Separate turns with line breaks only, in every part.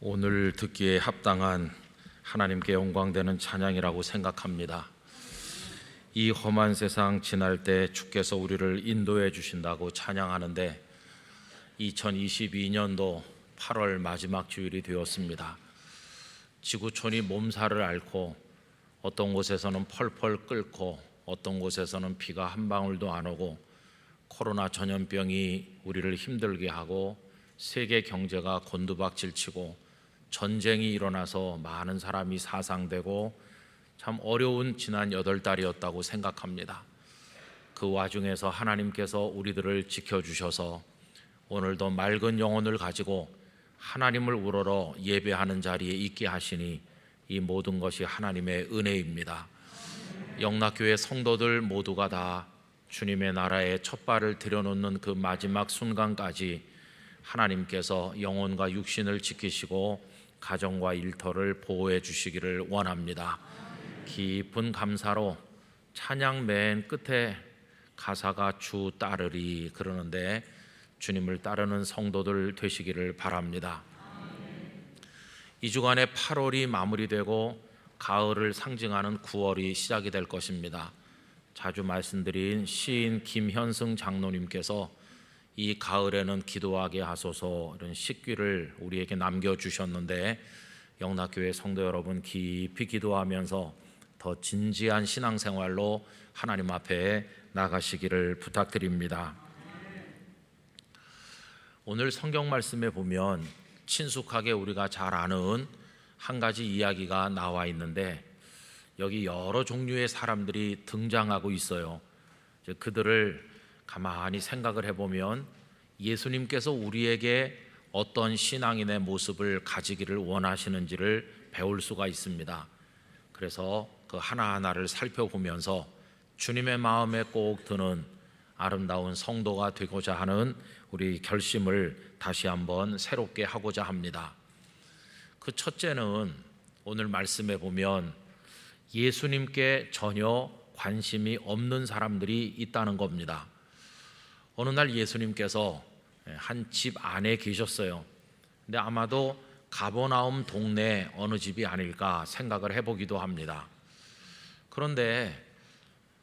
오늘 듣기에 합당한 하나님께 영광되는 찬양이라고 생각합니다. 이 험한 세상 지날 때 주께서 우리를 인도해 주신다고 찬양하는데 2022년도 8월 마지막 주일이 되었습니다. 지구촌이 몸살을 앓고 어떤 곳에서는 펄펄 끓고 어떤 곳에서는 비가 한 방울도 안 오고 코로나 전염병이 우리를 힘들게 하고 세계 경제가 곤두박질치고 전쟁이 일어나서 많은 사람이 사상되고 참 어려운 지난 8달이었다고 생각합니다. 그 와중에서 하나님께서 우리들을 지켜주셔서 오늘도 맑은 영혼을 가지고 하나님을 우러러 예배하는 자리에 있게 하시니 이 모든 것이 하나님의 은혜입니다. 영락교회 성도들 모두가 다 주님의 나라에 첫 발을 들여놓는 그 마지막 순간까지 하나님께서 영혼과 육신을 지키시고 가정과 일터를 보호해 주시기를 원합니다. 깊은 감사로 찬양 맨 끝에 가사가 주 따르리 그러는데 주님을 따르는 성도들 되시기를 바랍니다. 이 주간에 8월이 마무리되고 가을을 상징하는 9월이 시작이 될 것입니다. 자주 말씀드린 시인 김현승 장로님께서 이 가을에는 기도하게 하소서 이런 식귀를 우리에게 남겨주셨는데 영락교회 성도 여러분 깊이 기도하면서 더 진지한 신앙생활로 하나님 앞에 나가시기를 부탁드립니다. 오늘 성경 말씀에 보면 친숙하게 우리가 잘 아는 한 가지 이야기가 나와 있는데 여기 여러 종류의 사람들이 등장하고 있어요. 그들을 가만히 생각을 해보면 예수님께서 우리에게 어떤 신앙인의 모습을 가지기를 원하시는지를 배울 수가 있습니다. 그래서 그 하나하나를 살펴보면서 주님의 마음에 꼭 드는 아름다운 성도가 되고자 하는 우리 결심을 다시 한번 새롭게 하고자 합니다. 그 첫째는 오늘 말씀에 보면 예수님께 전혀 관심이 없는 사람들이 있다는 겁니다. 어느 날 예수님께서 한 집 안에 계셨어요. 근데 아마도 가버나움 동네 어느 집이 아닐까 생각을 해보기도 합니다. 그런데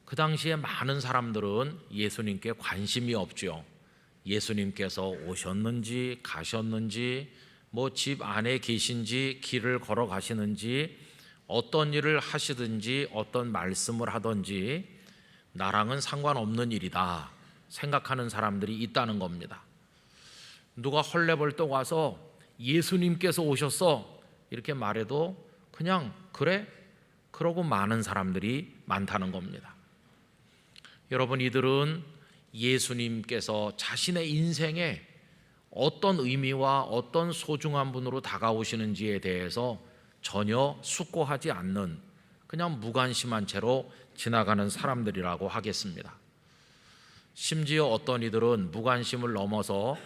그 당시에 많은 사람들은 예수님께 관심이 없죠. 예수님께서 오셨는지 가셨는지 뭐 집 안에 계신지 길을 걸어가시는지 어떤 일을 하시든지 어떤 말씀을 하든지 나랑은 상관없는 일이다 생각하는 사람들이 있다는 겁니다. 누가 헐레벌떡 와서 예수님께서 오셨어 이렇게 말해도 그냥 그래? 그러고 마는 사람들이 많다는 겁니다. 여러분, 이들은 예수님께서 자신의 인생에 어떤 의미와 어떤 소중한 분으로 다가오시는지에 대해서 전혀 숙고하지 않는 그냥 무관심한 채로 지나가는 사람들이라고 하겠습니다. 심지어 어떤 이들은 무관심을 넘어서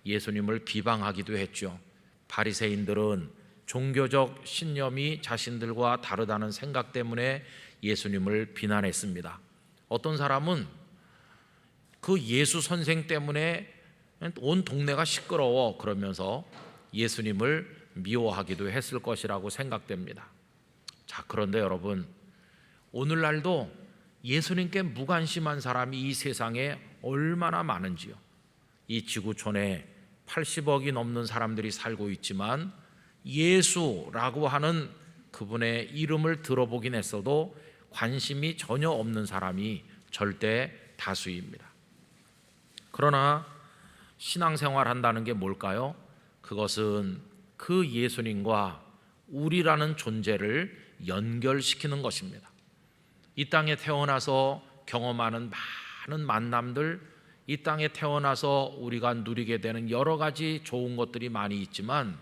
예수님을 비방하기도 했죠. 바리새인들은 종교적 신념이 자신들과 다르다는 생각 때문에 예수님을 비난했습니다. 어떤 사람은 그 예수 선생 때문에 온 동네가 시끄러워 그러면서 예수님을 미워하기도 했을 것이라고 생각됩니다. 자, 그런데 여러분, 오늘날도 예수님께 무관심한 사람이 이 세상에 얼마나 많은지요. 이 지구촌에 80억이 넘는 사람들이 살고 있지만 예수라고 하는 그분의 이름을 들어보긴 했어도 관심이 전혀 없는 사람이 절대 다수입니다. 그러나 신앙생활 한다는 게 뭘까요? 그것은 그 예수님과 우리라는 존재를 연결시키는 것입니다. 이 땅에 태어나서 경험하는 많은 만남들, 이 땅에 태어나서 우리가 누리게 되는 여러 가지 좋은 것들이 많이 있지만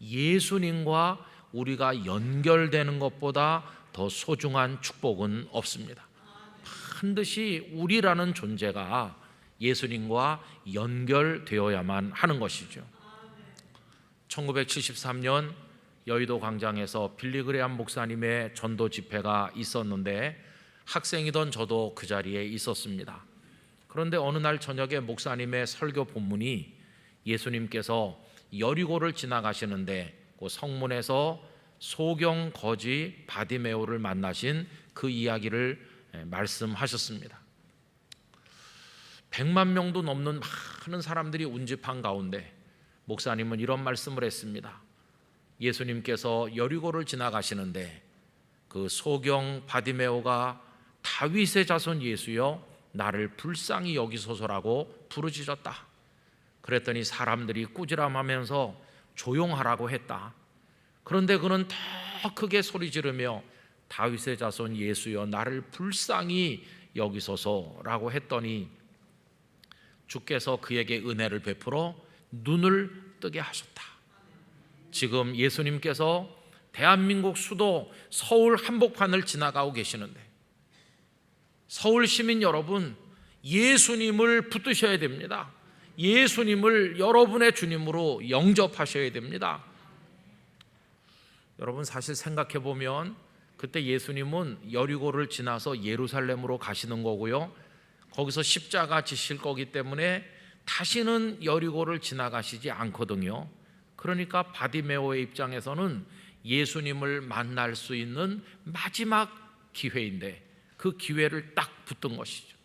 예수님과 우리가 연결되는 것보다 더 소중한 축복은 없습니다. 반드시 우리라는 존재가 예수님과 연결되어야만 하는 것이죠. 1973년 여의도 광장에서 빌리그레암 목사님의 전도 집회가 있었는데 학생이던 저도 그 자리에 있었습니다. 그런데 어느 날 저녁에 목사님의 설교 본문이 예수님께서 여리고를 지나가시는데 그 성문에서 소경 거지 바디메오를 만나신 그 이야기를 말씀하셨습니다. 100만 명도 넘는 많은 사람들이 운집한 가운데 목사님은 이런 말씀을 했습니다. 예수님께서 여리고를 지나가시는데 그 소경 바디메오가 다윗의 자손 예수여 나를 불쌍히 여기소서라고 부르짖었다. 그랬더니 사람들이 꾸지람하면서 조용하라고 했다. 그런데 그는 더 크게 소리 지르며 다윗의 자손 예수여 나를 불쌍히 여기소서라고 했더니 주께서 그에게 은혜를 베풀어 눈을 뜨게 하셨다. 지금 예수님께서 대한민국 수도 서울 한복판을 지나가고 계시는데 서울 시민 여러분, 예수님을 붙드셔야 됩니다. 예수님을 여러분의 주님으로 영접하셔야 됩니다. 여러분 사실 생각해 보면 그때 예수님은 여리고를 지나서 예루살렘으로 가시는 거고요, 거기서 십자가 지실 거기 때문에 다시는 여리고를 지나가시지 않거든요. 그러니까 바디메오의 입장에서는 예수님을 만날 수 있는 마지막 기회인데 그 기회를 딱 붙든 것이죠.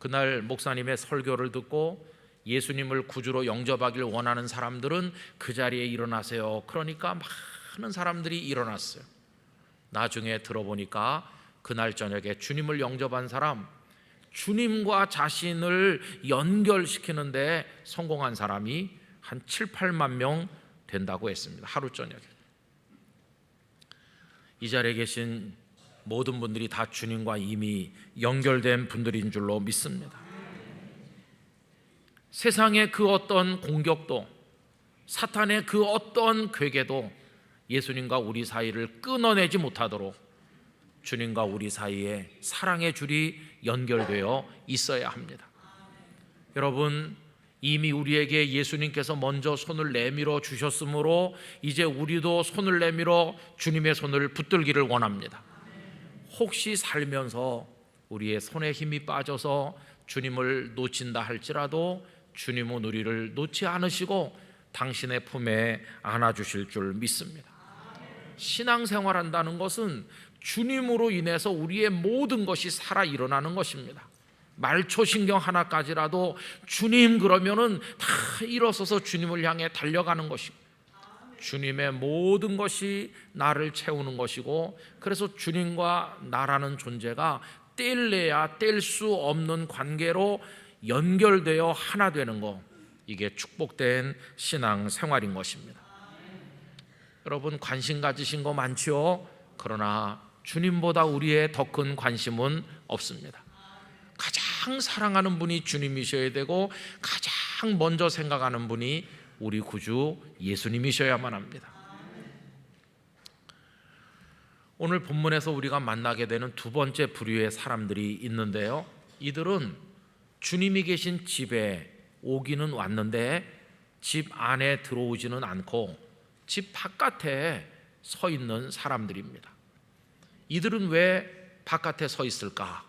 그날 목사님의 설교를 듣고 예수님을 구주로 영접하길 원하는 사람들은 그 자리에 일어나세요. 그러니까 많은 사람들이 일어났어요. 나중에 들어보니까 그날 저녁에 주님을 영접한 사람, 주님과 자신을 연결시키는데 성공한 사람이 한 7, 8만 명 된다고 했습니다. 하루 저녁에. 이 자리에 계신 모든 분들이 다 주님과 이미 연결된 분들인 줄로 믿습니다. 세상의 그 어떤 공격도, 사탄의 그 어떤 괴계도 예수님과 우리 사이를 끊어내지 못하도록 주님과 우리 사이에 사랑의 줄이 연결되어 있어야 합니다. 여러분, 이미 우리에게 예수님께서 먼저 손을 내밀어 주셨으므로 이제 우리도 손을 내밀어 주님의 손을 붙들기를 원합니다. 혹시 살면서 우리의 손에 힘이 빠져서 주님을 놓친다 할지라도 주님은 우리를 놓지 않으시고 당신의 품에 안아주실 줄 믿습니다. 신앙생활한다는 것은 주님으로 인해서 우리의 모든 것이 살아 일어나는 것입니다. 말초신경 하나까지라도 주님 그러면은 다 일어서서 주님을 향해 달려가는 것이고, 주님의 모든 것이 나를 채우는 것이고, 그래서 주님과 나라는 존재가 뗄래야 뗄 수 없는 관계로 연결되어 하나 되는 것, 이게 축복된 신앙 생활인 것입니다. 여러분 관심 가지신 거 많지요? 그러나 주님보다 우리의 더 큰 관심은 없습니다. 가장 사랑하는 분이 주님이셔야 되고 가장 먼저 생각하는 분이 우리 구주 예수님이셔야만 합니다. 오늘 본문에서 우리가 만나게 되는 두 번째 부류의 사람들이 있는데요, 이들은 주님이 계신 집에 오기는 왔는데 집 안에 들어오지는 않고 집 바깥에 서 있는 사람들입니다. 이들은 왜 바깥에 서 있을까?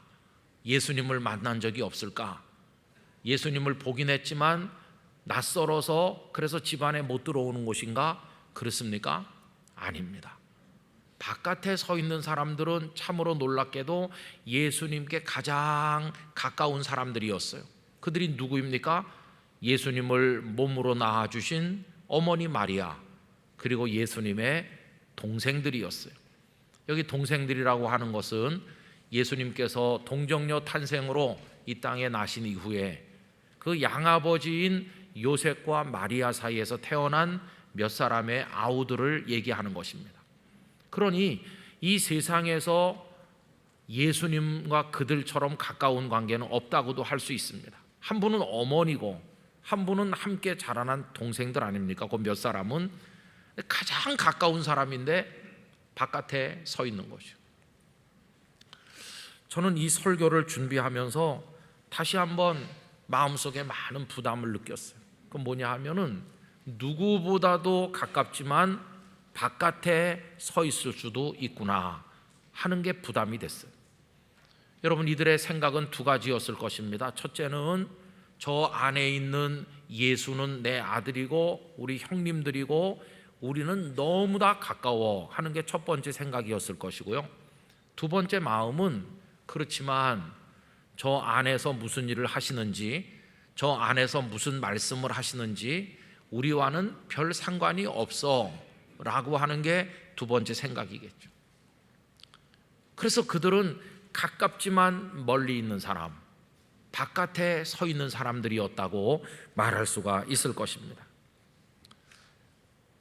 예수님을 만난 적이 없을까? 예수님을 보긴 했지만 낯설어서 그래서 집 안에 못 들어오는 것인가? 그렇습니까? 아닙니다. 바깥에 서 있는 사람들은 참으로 놀랍게도 예수님께 가장 가까운 사람들이었어요. 그들이 누구입니까? 예수님을 몸으로 낳아주신 어머니 마리아, 그리고 예수님의 동생들이었어요. 여기 동생들이라고 하는 것은 예수님께서 동정녀 탄생으로 이 땅에 나신 이후에 그 양아버지인 요셉과 마리아 사이에서 태어난 몇 사람의 아우들을 얘기하는 것입니다. 그러니 이 세상에서 예수님과 그들처럼 가까운 관계는 없다고도 할 수 있습니다. 한 분은 어머니고 한 분은 함께 자라난 동생들 아닙니까? 그 몇 사람은 가장 가까운 사람인데 바깥에 서 있는 것이죠. 저는 이 설교를 준비하면서 다시 한번 마음속에 많은 부담을 느꼈어요. 그건 뭐냐 하면은 누구보다도 가깝지만 바깥에 서 있을 수도 있구나 하는 게 부담이 됐어요. 여러분, 이들의 생각은 두 가지였을 것입니다. 첫째는 저 안에 있는 예수는 내 아들이고 우리 형님들이고 우리는 너무나 가까워 하는 게 첫 번째 생각이었을 것이고요. 두 번째 마음은 그렇지만 저 안에서 무슨 일을 하시는지, 저 안에서 무슨 말씀을 하시는지 우리와는 별 상관이 없어 라고 하는 게 두 번째 생각이겠죠. 그래서 그들은 가깝지만 멀리 있는 사람, 바깥에 서 있는 사람들이었다고 말할 수가 있을 것입니다.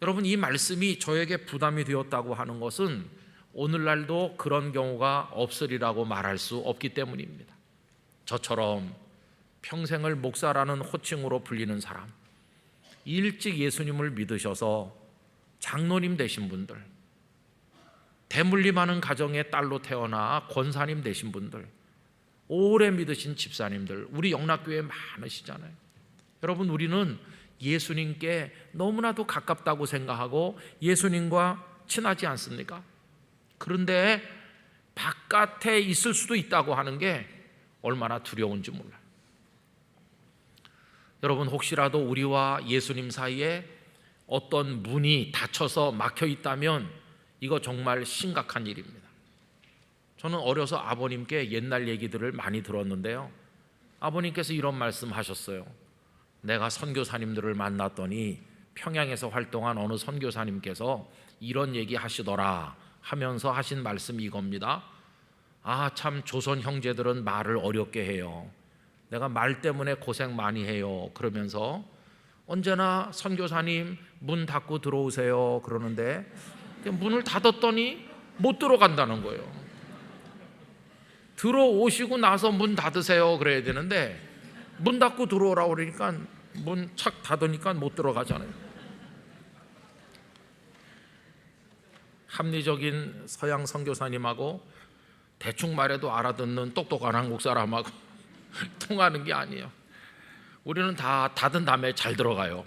여러분, 이 말씀이 저에게 부담이 되었다고 하는 것은 오늘날도 그런 경우가 없으리라고 말할 수 없기 때문입니다. 저처럼 평생을 목사라는 호칭으로 불리는 사람, 일찍 예수님을 믿으셔서 장로님 되신 분들, 대물림하는 가정의 딸로 태어나 권사님 되신 분들, 오래 믿으신 집사님들, 우리 영락교회에 많으시잖아요. 여러분, 우리는 예수님께 너무나도 가깝다고 생각하고 예수님과 친하지 않습니까? 그런데 바깥에 있을 수도 있다고 하는 게 얼마나 두려운지 몰라요. 여러분, 혹시라도 우리와 예수님 사이에 어떤 문이 닫혀서 막혀 있다면 이거 정말 심각한 일입니다. 저는 어려서 아버님께 옛날 얘기들을 많이 들었는데요, 아버님께서 이런 말씀 하셨어요. 내가 선교사님들을 만났더니 평양에서 활동한 어느 선교사님께서 이런 얘기 하시더라 하면서 하신 말씀이 이겁니다. 아, 참 조선 형제들은 말을 어렵게 해요. 내가 말 때문에 고생 많이 해요. 그러면서 언제나 선교사님 문 닫고 들어오세요 그러는데 문을 닫았더니 못 들어간다는 거예요. 들어오시고 나서 문 닫으세요 그래야 되는데 문 닫고 들어오라고 그러니까 문 착 닫으니까 못 들어가잖아요. 합리적인 서양 선교사님하고 대충 말해도 알아듣는 똑똑한 한국 사람하고 통하는 게 아니에요. 우리는 다 닫은 다음에 잘 들어가요.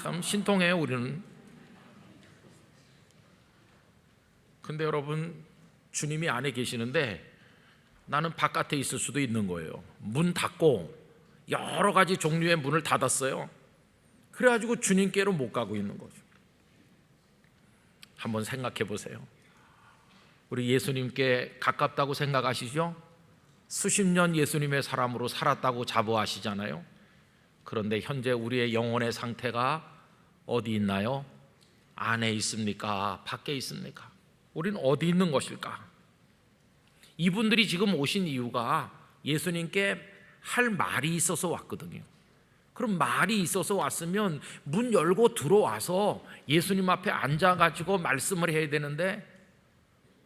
참 신통해요 우리는. 근데 여러분, 주님이 안에 계시는데 나는 바깥에 있을 수도 있는 거예요. 문 닫고 여러 가지 종류의 문을 닫았어요. 그래가지고 주님께로 못 가고 있는 거죠. 한번 생각해 보세요. 우리 예수님께 가깝다고 생각하시죠? 수십 년 예수님의 사람으로 살았다고 자부하시잖아요. 그런데 현재 우리의 영혼의 상태가 어디 있나요? 안에 있습니까? 밖에 있습니까? 우리는 어디 있는 것일까? 이분들이 지금 오신 이유가 예수님께 할 말이 있어서 왔거든요. 그럼 말이 있어서 왔으면 문 열고 들어와서 예수님 앞에 앉아가지고 말씀을 해야 되는데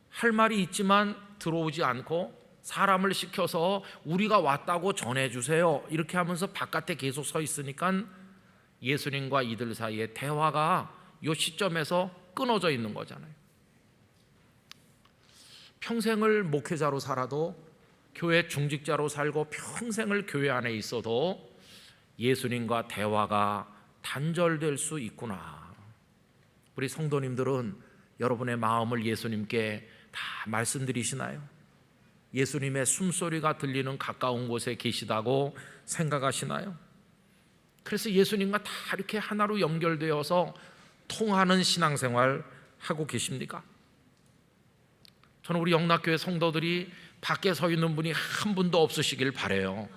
할 말이 있지만 들어오지 않고 사람을 시켜서 우리가 왔다고 전해주세요 이렇게 하면서 바깥에 계속 서 있으니까 예수님과 이들 사이의 대화가 이 시점에서 끊어져 있는 거잖아요. 평생을 목회자로 살아도 교회 중직자로 살고 평생을 교회 안에 있어도 예수님과 대화가 단절될 수 있구나. 우리 성도님들은 여러분의 마음을 예수님께 다 말씀드리시나요? 예수님의 숨소리가 들리는 가까운 곳에 계시다고 생각하시나요? 그래서 예수님과 다 이렇게 하나로 연결되어서 통하는 신앙생활 하고 계십니까? 저는 우리 영락교회 성도들이 밖에 서 있는 분이 한 분도 없으시길 바라요.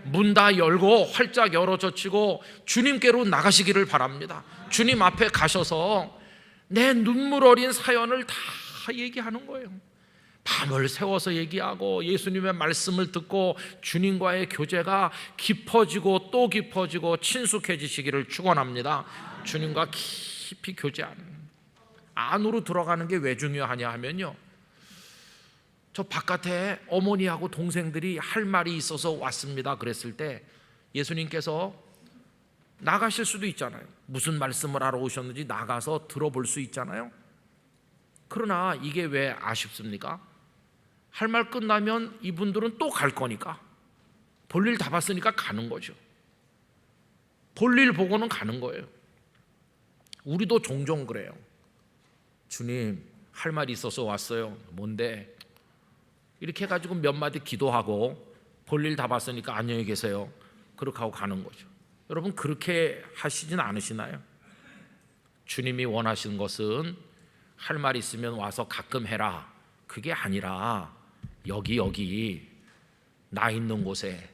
문 다 열고 활짝 열어젖히고 주님께로 나가시기를 바랍니다. 주님 앞에 가셔서 내 눈물 어린 사연을 다 얘기하는 거예요. 밤을 새워서 얘기하고 예수님의 말씀을 듣고 주님과의 교제가 깊어지고 또 깊어지고 친숙해지시기를 축원합니다. 주님과 깊이 교제하는, 안으로 들어가는 게 왜 중요하냐 하면요, 저 바깥에 어머니하고 동생들이 할 말이 있어서 왔습니다 그랬을 때 예수님께서 나가실 수도 있잖아요. 무슨 말씀을 하러 오셨는지 나가서 들어볼 수 있잖아요. 그러나 이게 왜 아쉽습니까? 할 말 끝나면 이분들은 또 갈 거니까, 볼일 다 봤으니까 가는 거죠. 볼일 보고는 가는 거예요. 우리도 종종 그래요. 주님, 할 말이 있어서 왔어요. 뭔데? 이렇게 해가지고 몇 마디 기도하고 볼일 다 봤으니까 안녕히 계세요 그렇게 하고 가는 거죠. 여러분, 그렇게 하시진 않으시나요? 주님이 원하시는 것은 할 말 있으면 와서 가끔 해라, 그게 아니라 여기 나 있는 곳에,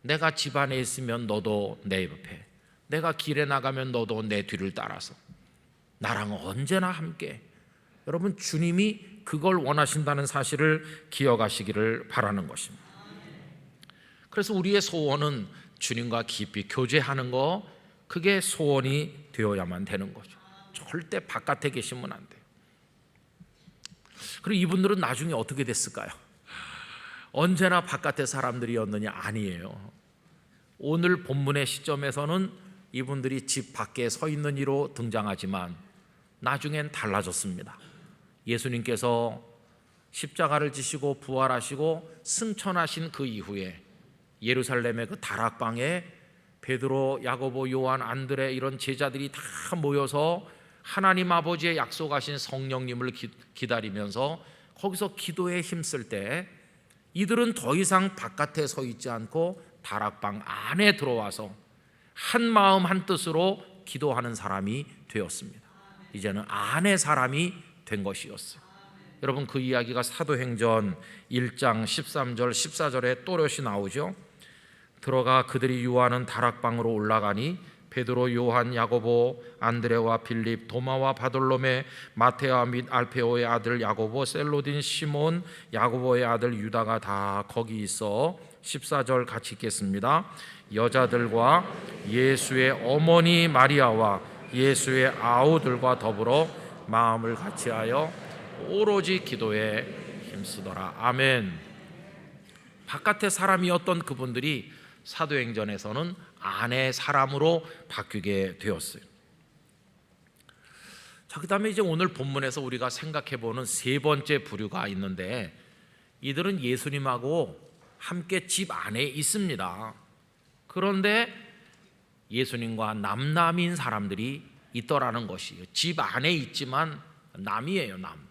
내가 집 안에 있으면 너도 내 옆에, 내가 길에 나가면 너도 내 뒤를 따라서 나랑 언제나 함께. 여러분, 주님이 그걸 원하신다는 사실을 기억하시기를 바라는 것입니다. 그래서 우리의 소원은 주님과 깊이 교제하는 거, 그게 소원이 되어야만 되는 거죠. 절대 바깥에 계시면 안 돼요. 그리고 이분들은 나중에 어떻게 됐을까요? 언제나 바깥의 사람들이었느냐? 아니에요. 오늘 본문의 시점에서는 이분들이 집 밖에 서 있는 이로 등장하지만 나중엔 달라졌습니다. 예수님께서 십자가를 지시고 부활하시고 승천하신 그 이후에 예루살렘의 그 다락방에 베드로, 야고보, 요한, 안드레 이런 제자들이 다 모여서 하나님 아버지의 약속하신 성령님을 기다리면서 거기서 기도에 힘쓸 때 이들은 더 이상 바깥에 서 있지 않고 다락방 안에 들어와서 한 마음 한 뜻으로 기도하는 사람이 되었습니다. 이제는 안의 사람이 된 것이었어요. 여러분, 그 이야기가 사도행전 1장 13절 14절에 또렷이 나오죠. 들어가 그들이 유하는 다락방으로 올라가니 베드로, 요한, 야고보, 안드레와 빌립, 도마와 바돌로메, 마테아 및 알페오의 아들 야고보, 셀로딘, 시몬, 야고보의 아들 유다가 다 거기 있어 14절 같이 읽겠습니다. 여자들과 예수의 어머니 마리아와 예수의 아우들과 더불어 마음을 같이하여 오로지 기도에 힘쓰더라. 아멘. 바깥의 사람이었던 그분들이 사도행전에서는 안의 사람으로 바뀌게 되었어요. 자, 그 다음에 이제 오늘 본문에서 우리가 생각해보는 세 번째 부류가 있는데, 이들은 예수님하고 함께 집 안에 있습니다. 그런데 예수님과 남남인 사람들이 있더라는 것이에요. 집 안에 있지만 남이에요, 남.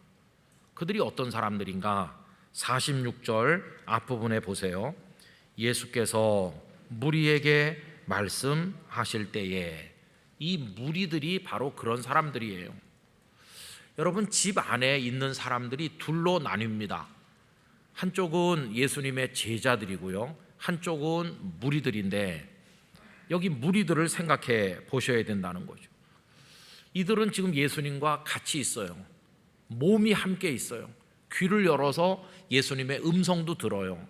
그들이 어떤 사람들인가? 46절 앞부분에 보세요. 예수께서 무리에게 말씀하실 때에, 이 무리들이 바로 그런 사람들이에요. 여러분, 집 안에 있는 사람들이 둘로 나뉩니다. 한쪽은 예수님의 제자들이고요, 한쪽은 무리들인데, 여기 무리들을 생각해 보셔야 된다는 거죠. 이들은 지금 예수님과 같이 있어요. 몸이 함께 있어요. 귀를 열어서 예수님의 음성도 들어요.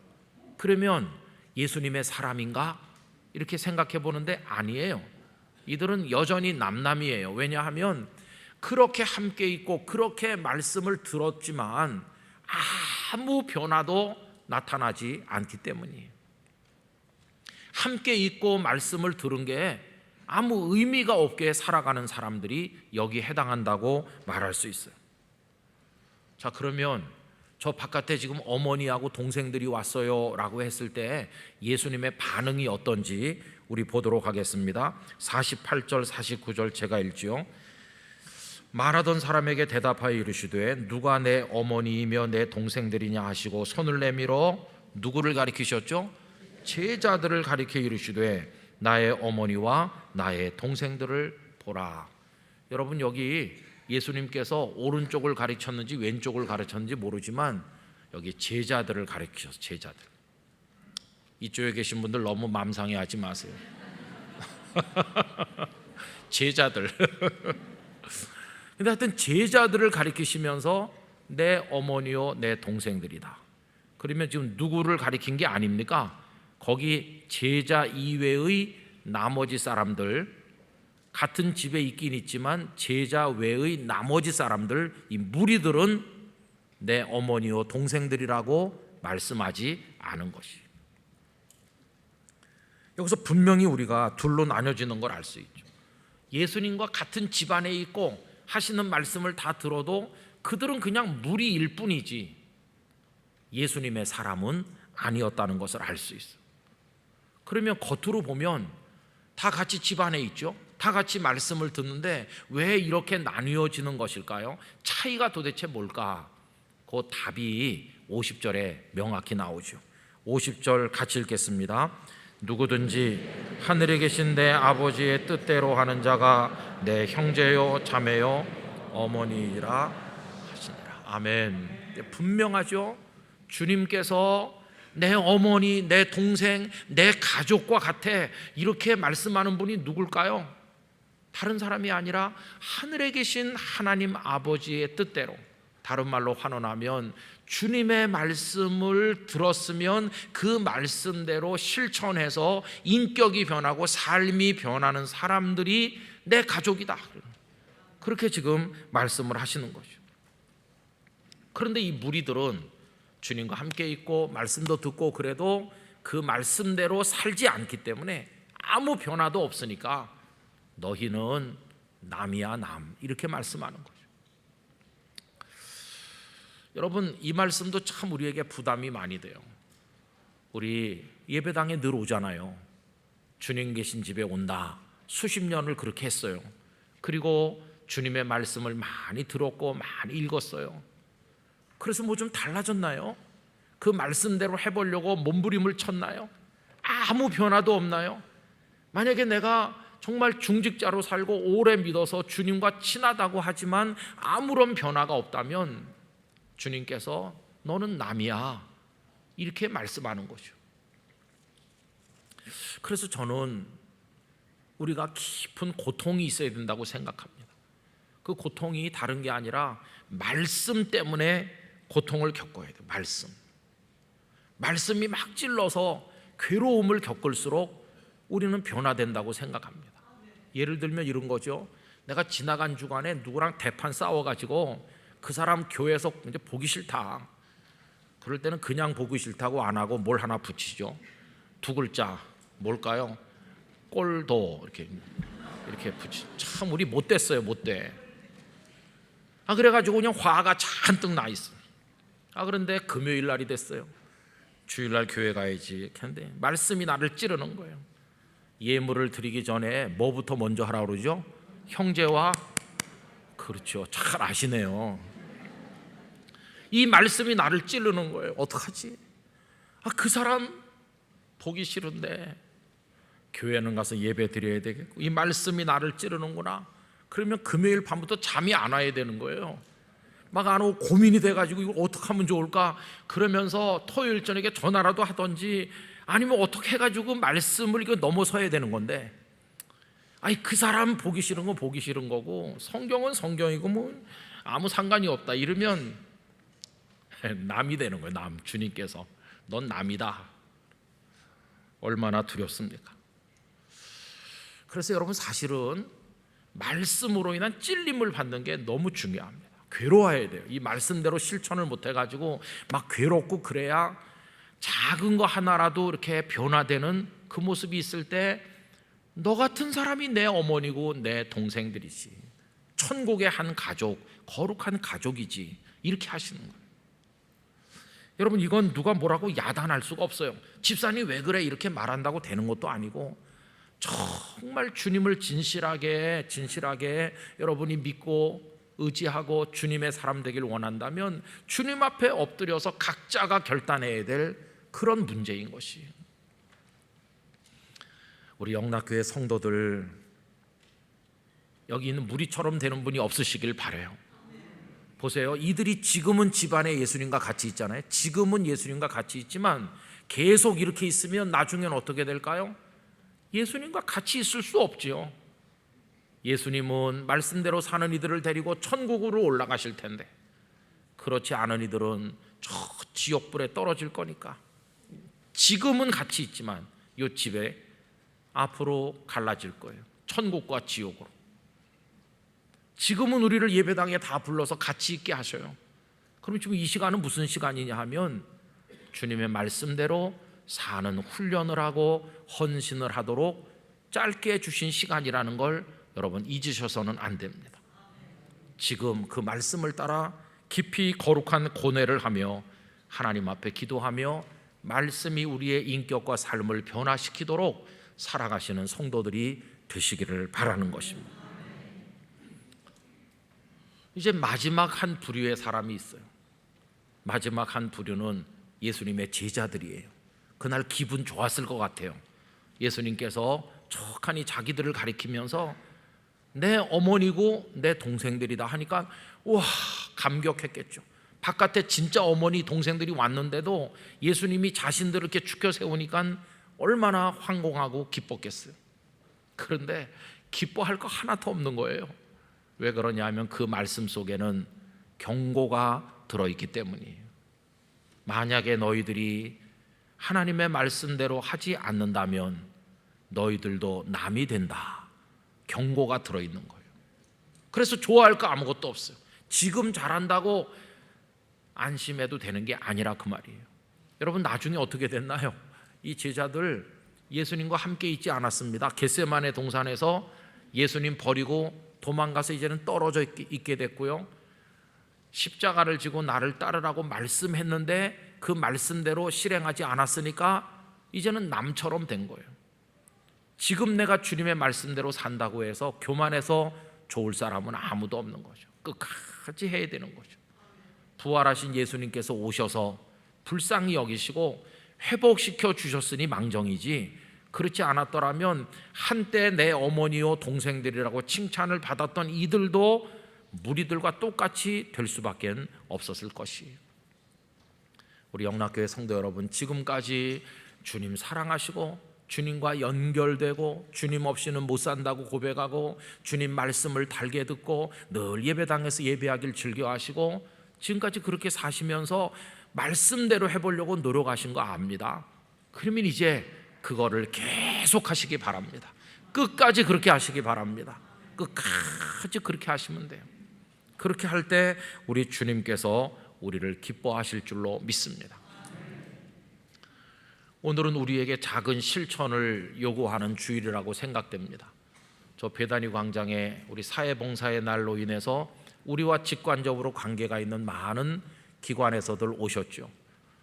그러면 예수님의 사람인가? 이렇게 생각해 보는데 아니에요. 이들은 여전히 남남이에요. 왜냐하면 그렇게 함께 있고 그렇게 말씀을 들었지만 아무 변화도 나타나지 않기 때문이에요. 함께 있고 말씀을 들은 게 아무 의미가 없게 살아가는 사람들이 여기 해당한다고 말할 수 있어요. 자, 그러면 저 바깥에 지금 어머니하고 동생들이 왔어요 라고 했을 때 예수님의 반응이 어떤지 우리 보도록 하겠습니다. 48절 49절 제가 읽지요. 말하던 사람에게 대답하여 이르시되 누가 내 어머니이며 내 동생들이냐 하시고 손을 내밀어 누구를 가리키셨죠? 제자들을 가리켜 이르시되 나의 어머니와 나의 동생들을 보라. 여러분, 여기 예수님께서 오른쪽을 가르쳤는지 왼쪽을 가르쳤는지 모르지만 여기 제자들을 가르치셨어요. 제자들. 이쪽에 계신 분들 너무 맘상해하지 마세요. 제자들. 근데 하여튼 제자들을 가리키시면서 내 어머니요 내 동생들이다. 그러면 지금 누구를 가리킨 게 아닙니까? 거기 제자 이외의 나머지 사람들, 같은 집에 있긴 있지만 제자 외의 나머지 사람들, 이 무리들은 내 어머니요 동생들이라고 말씀하지 않은 것이. 여기서 분명히 우리가 둘로 나뉘어지는 걸 알 수 있죠. 예수님과 같은 집안에 있고 하시는 말씀을 다 들어도 그들은 그냥 무리일 뿐이지 예수님의 사람은 아니었다는 것을 알 수 있어요. 그러면 겉으로 보면 다 같이 집안에 있죠. 다 같이 말씀을 듣는데 왜 이렇게 나뉘어지는 것일까요? 차이가 도대체 뭘까? 그 답이 50절에 명확히 나오죠. 50절 같이 읽겠습니다. 누구든지 하늘에 계신 내 아버지의 뜻대로 하는 자가 내 형제요 자매요 어머니라 하시니라. 아멘. 분명하죠. 주님께서 내 어머니, 내 동생, 내 가족과 같아 이렇게 말씀하는 분이 누굴까요? 다른 사람이 아니라 하늘에 계신 하나님 아버지의 뜻대로, 다른 말로 환원하면 주님의 말씀을 들었으면 그 말씀대로 실천해서 인격이 변하고 삶이 변하는 사람들이 내 가족이다. 그렇게 지금 말씀을 하시는 거죠. 그런데 이 무리들은 주님과 함께 있고 말씀도 듣고 그래도 그 말씀대로 살지 않기 때문에 아무 변화도 없으니까 너희는 남이야 남, 이렇게 말씀하는 거죠. 여러분, 이 말씀도 참 우리에게 부담이 많이 돼요. 우리 예배당에 늘 오잖아요. 주님 계신 집에 온다. 수십 년을 그렇게 했어요. 그리고 주님의 말씀을 많이 들었고 많이 읽었어요. 그래서 뭐 좀 달라졌나요? 그 말씀대로 해보려고 몸부림을 쳤나요? 아무 변화도 없나요? 만약에 내가 정말 중직자로 살고 오래 믿어서 주님과 친하다고 하지만 아무런 변화가 없다면 주님께서 너는 남이야, 이렇게 말씀하는 거죠. 그래서 저는 우리가 깊은 고통이 있어야 된다고 생각합니다. 그 고통이 다른 게 아니라 말씀 때문에 고통을 겪어야 돼요. 말씀이 막 찔러서 괴로움을 겪을수록 우리는 변화된다고 생각합니다. 예를 들면 이런 거죠. 내가 지나간 주간에 누구랑 대판 싸워가지고 그 사람 교회에서 이제 보기 싫다. 그럴 때는 그냥 보기 싫다고 안 하고 뭘 하나 붙이죠. 두 글자, 뭘까요? 꼴도 이렇게 붙이. 참 우리 못됐어요, 못돼. 그래가지고 그냥 화가 잔뜩 나 있어. 그런데 금요일 날이 됐어요. 주일날 교회 가야지 했는데 말씀이 나를 찌르는 거예요. 예물을 드리기 전에 뭐부터 먼저 하라고 그러죠? 형제와, 그렇죠, 잘 아시네요. 이 말씀이 나를 찌르는 거예요. 어떡하지? 그 사람 보기 싫은데 교회는 가서 예배 드려야 되겠고, 이 말씀이 나를 찌르는구나. 그러면 금요일 밤부터 잠이 안 와야 되는 거예요. 막 안 오고 고민이 돼가지고 이걸 어떻게 하면 좋을까 그러면서 토요일 저녁에 전화라도 하든지 아니면 어떻게 해가지고 말씀을 이거 넘어서야 되는 건데, 그 사람 보기 싫은 건 보기 싫은 거고 성경은 성경이고 뭐 아무 상관이 없다 이러면 남이 되는 거예요. 남. 주님께서 넌 남이다. 얼마나 두렵습니까? 그래서 여러분, 사실은 말씀으로 인한 찔림을 받는 게 너무 중요합니다. 괴로워야 돼요. 이 말씀대로 실천을 못 해가지고 막 괴롭고 그래야 작은 거 하나라도 이렇게 변화되는 그 모습이 있을 때 너 같은 사람이 내 어머니고 내 동생들이지, 천국의 한 가족, 거룩한 가족이지, 이렇게 하시는 거예요. 여러분, 이건 누가 뭐라고 야단할 수가 없어요. 집사님 왜 그래 이렇게 말한다고 되는 것도 아니고, 정말 주님을 진실하게 여러분이 믿고 의지하고 주님의 사람 되길 원한다면 주님 앞에 엎드려서 각자가 결단해야 될 그런 문제인 것이. 우리 영락교회 성도들, 여기 있는 무리처럼 되는 분이 없으시길 바라요. 보세요. 이들이 지금은 집안에 예수님과 같이 있잖아요. 지금은 예수님과 같이 있지만 계속 이렇게 있으면 나중에는 어떻게 될까요? 예수님과 같이 있을 수 없지요. 예수님은 말씀대로 사는 이들을 데리고 천국으로 올라가실 텐데, 그렇지 않은 이들은 저 지옥불에 떨어질 거니까 지금은 같이 있지만 이 집에 앞으로 갈라질 거예요. 천국과 지옥으로. 지금은 우리를 예배당에 다 불러서 같이 있게 하셔요. 그럼 지금 이 시간은 무슨 시간이냐 하면 주님의 말씀대로 사는 훈련을 하고 헌신을 하도록 짧게 주신 시간이라는 걸 여러분 잊으셔서는 안 됩니다. 지금 그 말씀을 따라 깊이 거룩한 고뇌를 하며 하나님 앞에 기도하며 말씀이 우리의 인격과 삶을 변화시키도록 살아가시는 성도들이 되시기를 바라는 것입니다. 이제 마지막 한 부류의 사람이 있어요. 마지막 한 부류는 예수님의 제자들이에요. 그날 기분 좋았을 것 같아요. 예수님께서 척하니 자기들을 가리키면서 내 어머니고 내 동생들이다 하니까 와, 감격했겠죠. 바깥에 진짜 어머니 동생들이 왔는데도 예수님이 자신들을 이렇게 축혀 세우니까 얼마나 황공하고 기뻤겠어요. 그런데 기뻐할 거 하나도 없는 거예요. 왜 그러냐면 그 말씀 속에는 경고가 들어있기 때문이에요. 만약에 너희들이 하나님의 말씀대로 하지 않는다면 너희들도 남이 된다. 경고가 들어있는 거예요. 그래서 좋아할 거 아무것도 없어요. 지금 잘한다고 안심해도 되는 게 아니라 그 말이에요. 여러분, 나중에 어떻게 됐나요? 이 제자들 예수님과 함께 있지 않았습니다. 겟세마네 동산에서 예수님 버리고 도망가서 이제는 떨어져 있게 됐고요. 십자가를 지고 나를 따르라고 말씀했는데 그 말씀대로 실행하지 않았으니까 이제는 남처럼 된 거예요. 지금 내가 주님의 말씀대로 산다고 해서 교만해서 좋을 사람은 아무도 없는 거죠. 끝까지 해야 되는 거죠. 부활하신 예수님께서 오셔서 불쌍히 여기시고 회복시켜 주셨으니 망정이지, 그렇지 않았더라면 한때 내 어머니요 동생들이라고 칭찬을 받았던 이들도 무리들과 똑같이 될 수밖에 없었을 것이에요. 우리 영락교회 성도 여러분, 지금까지 주님 사랑하시고 주님과 연결되고 주님 없이는 못 산다고 고백하고 주님 말씀을 달게 듣고 늘 예배당에서 예배하길 즐겨하시고 지금까지 그렇게 사시면서 말씀대로 해보려고 노력하신 거 압니다. 그러면 이제 그거를 계속 하시기 바랍니다. 끝까지 그렇게 하시기 바랍니다. 끝까지 그렇게 하시면 돼요. 그렇게 할 때 우리 주님께서 우리를 기뻐하실 줄로 믿습니다. 오늘은 우리에게 작은 실천을 요구하는 주일이라고 생각됩니다. 저 베다니 광장에 우리 사회봉사의 날로 인해서 우리와 직관적으로 관계가 있는 많은 기관에서들 오셨죠.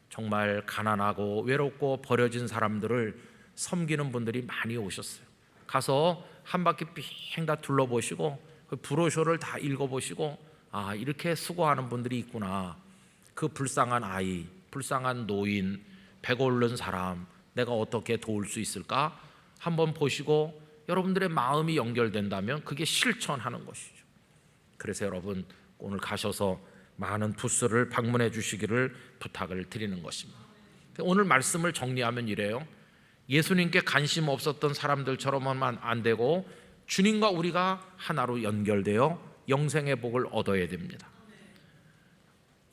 정말 가난하고 외롭고 버려진 사람들을 섬기는 분들이 많이 오셨어요. 가서 한 바퀴 빙 다 둘러보시고 그 브로셔를 다 읽어보시고, 아, 이렇게 수고하는 분들이 있구나. 그 불쌍한 아이, 불쌍한 노인, 배고른 사람 내가 어떻게 도울 수 있을까 한번 보시고 여러분들의 마음이 연결된다면 그게 실천하는 것이죠. 그래서 여러분 오늘 가셔서 많은 부스를 방문해 주시기를 부탁을 드리는 것입니다. 오늘 말씀을 정리하면 이래요. 예수님께 관심 없었던 사람들처럼만 안 되고 주님과 우리가 하나로 연결되어 영생의 복을 얻어야 됩니다.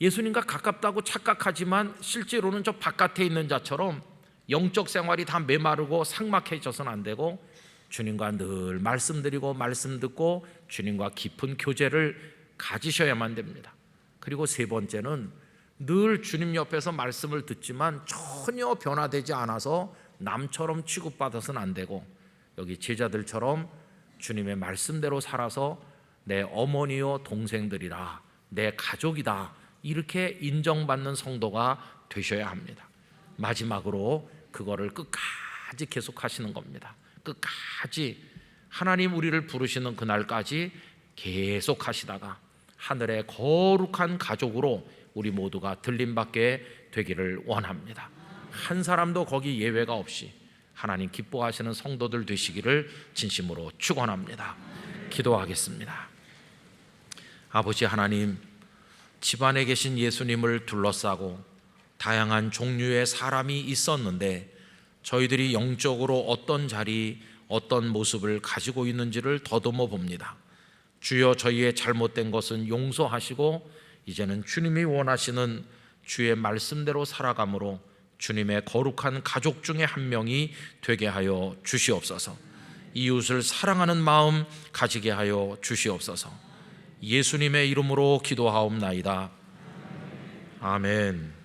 예수님과 가깝다고 착각하지만 실제로는 저 바깥에 있는 자처럼 영적 생활이 다 메마르고 삭막해져서는 안 되고 주님과 늘 말씀드리고 말씀 듣고 주님과 깊은 교제를 가지셔야만 됩니다. 그리고 세 번째는 늘 주님 옆에서 말씀을 듣지만 전혀 변화되지 않아서 남처럼 취급받아서는 안 되고 여기 제자들처럼 주님의 말씀대로 살아서 내 어머니요 동생들이라 내 가족이다 이렇게 인정받는 성도가 되셔야 합니다. 마지막으로 그거를 끝까지 계속하시는 겁니다. 끝까지 하나님 우리를 부르시는 그날까지 계속하시다가 하늘의 거룩한 가족으로 우리 모두가 들림받게 되기를 원합니다. 한 사람도 거기 예외가 없이 하나님 기뻐하시는 성도들 되시기를 진심으로 축원합니다. 기도하겠습니다. 아버지 하나님, 집안에 계신 예수님을 둘러싸고 다양한 종류의 사람이 있었는데 저희들이 영적으로 어떤 자리, 어떤 모습을 가지고 있는지를 더듬어 봅니다. 주여, 저희의 잘못된 것은 용서하시고 이제는 주님이 원하시는 주의 말씀대로 살아감으로 주님의 거룩한 가족 중에 한 명이 되게 하여 주시옵소서. 이웃을 사랑하는 마음 가지게 하여 주시옵소서. 예수님의 이름으로 기도하옵나이다. 아멘.